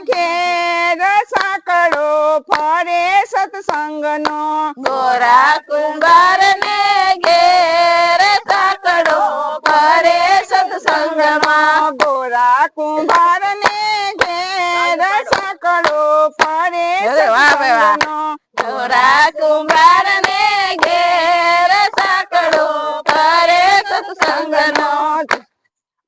ઘેર સાંકળો ફરે સત્સંગનો ગોરા કુંભાર ને ઘેર સાંકળો ફરે સત્સંગમાં ગોરા કુંભાર ને ઘેર સાંકળો ફરે સત્સંગનો ગોરા કુંભાર ને ઘેર સાંકળો ફરે સત્સંગનો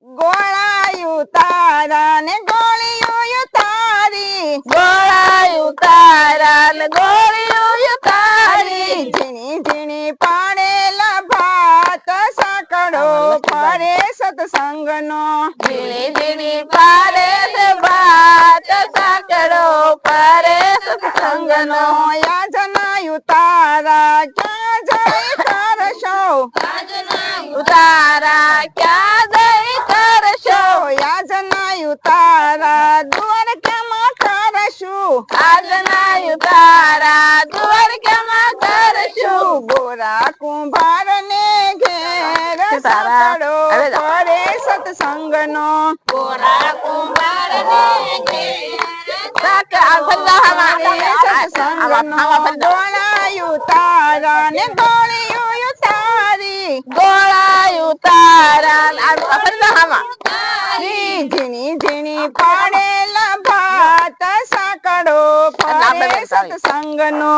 ગોળાયું તારા ને ગોળિયું તારી ગોળાયું તારા ને ગોળિયું તારી ઝીણી ઝીણી પાડેલા ભાત સાંકળો ફરે સત્સંગનો ઝીણી ઝીણી પાડે છે ભાત સાંકળો ફરે સત્સંગનો યાજનાયું તારા ક્યાં જઈ કરશો ઉતારા ક્યાં જઈ કરશો યાજનાયું તારા દ્વારકામાં કરશું આજના ઉતારા દ્વારકામાં કરશું ગોરા કુંભાર ને ઘેર સારા. સાંકળો હવે જાઓ. ફરે સત્સંગનો ગોરા કુંભાર ને ગોળાયું તારા ને ગોળિયું તારી ગોળાયું તારા ઝીણી ઝીણી પાડેલા ભાત સાંકળો ફરે સત્સંગનો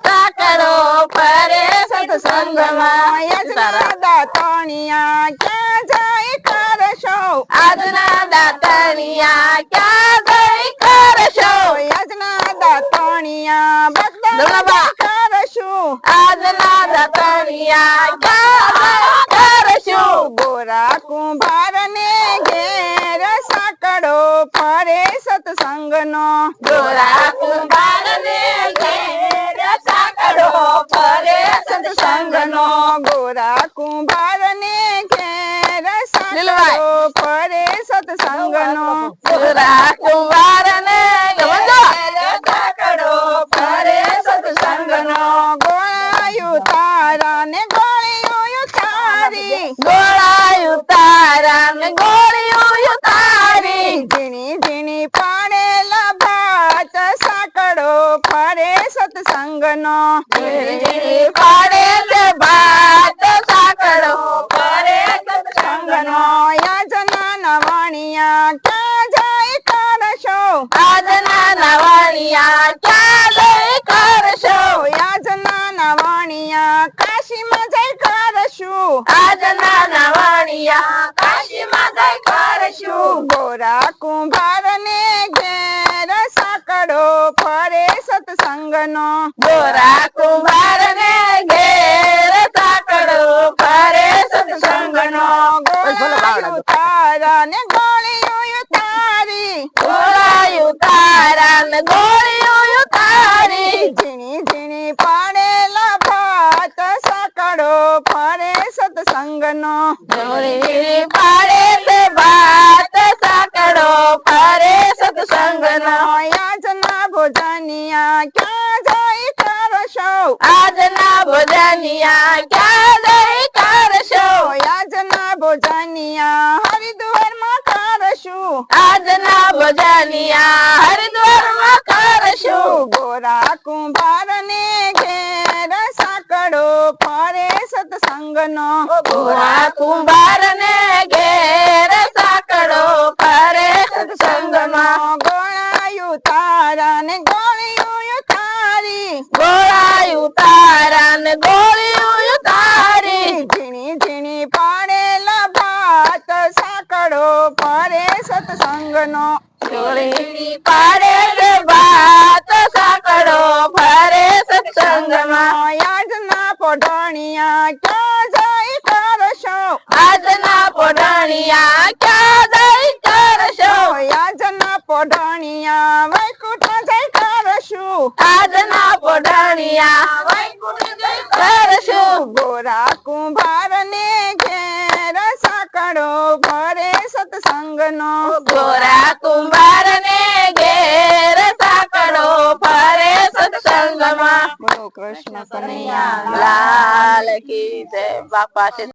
સાંકળો ફરે સત્સંગમાં યજના દાતણિયા ક્યાં જઈ કરશો આજના દાતણિયા ક્યાં જઈ કરશો યજના દાતણિયા બધા દોલાબા. કરશું આજના દાતણિયા ક્યાં જઈ કરશું ગોરા કુંભાર ને ઘેર સાંકળો ફરે સત્સંગનો ગોરા કુંભાર ને ઘેર સાંકળો ફરે સત્સંગનો ગોરા કુંભાર ને ઘેર સાંકળો લીલવાય. ફરે સત્સંગનો ગોરા કુંભાર ને ઘેર સાંકળો ફરે સત્સંગનો ગોળાયું તારા ને ગોળિયું તારી ગોળાયું તારા ને ગોળિયું તારી ઝીણી ઝીણી પાડેલા ભાત સાંકળો ફરે સત્સંગનો પાડે છે ભાત સાંકળો ફરે સત્સંગનો યાજના નવાણિયા ક્યાં જઈ કરશો આજના નવાણિયા ક્યાં જઈ કરશો યાજના નવાણિયા કાશીમાં જઈ કરશું આજના નવાણિયા કાશીમાં જઈ કરશું ગોરા કુંભાર ને ઘેર સાંકળો ફરે સત્સંગનો ગોરા કુંભાર ને ઘેર સાંકળો ફરે સત્સંગનો ગોળાયું તારા ને ગોળિયું તારી ગોળાયું તારા ને ગોળિયું તારી ઝીણી ઝીણી પાડેલા ભાત સાંકળો ફરે સત્સંગનો ગોળી પાડે છે ભાત સાંકળો ફરે સત્સંગનો યાજના ભોજનિયા ક્યાં જઈ કરશો આજના ભોજનિયા ક્યાં જઈ કરશો યાજના ભોજનિયા હરિદ્વારમાં કરશું આજના ભોજનિયા હરિદ્વારમાં કરશું ગોરા કુંભાર ને ઘેર સાંકળો ફરે સત્સંગનો ગોરા કુંભાર ને ઘેર સાંકળો ફરે સત્સંગમાં ગોળાયું તારા ને ગોળિયું તારી ગોળાયું તારા ને ગોળિયું તારી ઝીણી ઝીણી પાડેલા ભાત સાંકળો ફરે સત્સંગનો ગોળી પાડે છે ભાત સાંકળો ફરે સત્સંગમાં યાજના પોઢણિયા ક્યાં જઈ કરશો આજના પોઢણિયા ક્યાં જઈ કરશો યાજના પોઢણિયા વૈકુંઠ જઈ કરશું આજના પોઢણિયા વૈકુંઠ જઈ કરશું ગોરા કુંભાર ને ઘેર સાંકળો ફરે સત્સંગનો ગોરા કુંભાર ને ઘેર સાંકળો ફરે સત્સંગમાં બોલો કૃષ્ણ કનૈયા લાલ કી જય બાપા છે